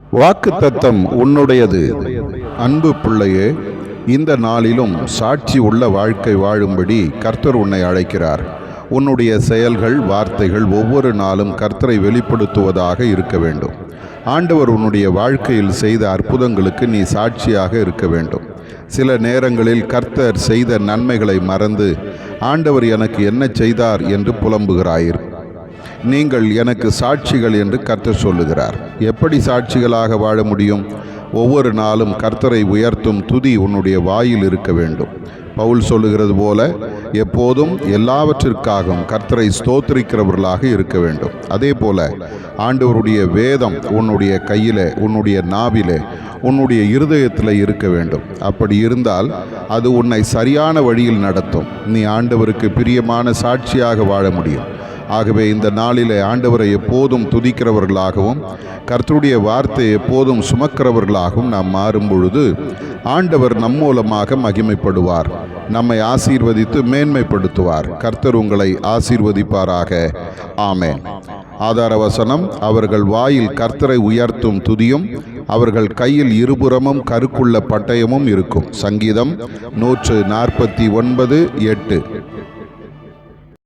வாக்குத்தத்தம் உன்னுடையது. அன்பு பிள்ளையே, இந்த நாளிலும் சாட்சி உள்ள வாழ்க்கை வாழும்படி கர்த்தர் உன்னை அழைக்கிறார். உன்னுடைய செயல்கள், வார்த்தைகள் ஒவ்வொரு நாளும் கர்த்தரை வெளிப்படுத்துவதாக இருக்க வேண்டும். ஆண்டவர் உன்னுடைய வாழ்க்கையில் செய்த அற்புதங்களுக்கு நீ சாட்சியாக இருக்க வேண்டும். சில நேரங்களில் கர்த்தர் செய்த நன்மைகளை மறந்து ஆண்டவர் எனக்கு என்ன செய்தார் என்று புலம்புகிறாயிரு. நீங்கள் எனக்கு சாட்சிகள் என்று கர்த்தர் சொல்லுகிறார். எப்படி சாட்சிகளாக வாழ முடியும்? ஒவ்வொரு நாளும் கர்த்தரை உயர்த்தும் துதி உன்னுடைய வாயில் இருக்க வேண்டும். பவுல் சொல்லுகிறது போல எப்போதும் எல்லாவற்றிற்காகவும் கர்த்தரை ஸ்தோத்திரிக்கிறவர்களாக இருக்க வேண்டும். அதே போல ஆண்டவருடைய வேதம் உன்னுடைய கையிலே, உன்னுடைய நாவிலே, உன்னுடைய இருதயத்தில் இருக்க வேண்டும். அப்படி இருந்தால் அது உன்னை சரியான வழியில் நடத்தும். நீ ஆண்டவருக்கு பிரியமான சாட்சியாக வாழ முடியும். ஆகவே இந்த நாளிலே ஆண்டவரை எப்போதும் துதிக்கிறவர்களாகவும் கர்த்தருடைய வார்த்தையை எப்போதும் சுமக்கிறவர்களாகவும் நாம் மாறும் பொழுது ஆண்டவர் நம் மூலமாக மகிமைப்படுவார், நம்மை ஆசீர்வதித்து மேன்மைப்படுத்துவார். கர்த்தர் உங்களை ஆசீர்வதிப்பாராக. ஆமென். ஆதார வசனம்: அவர்கள் வாயில் கர்த்தரை உயர்த்தும் துதியும் அவர்கள் கையில் இருபுறமும் கருக்குள்ள பட்டயமும் இருக்கும். சங்கீதம் 149:8.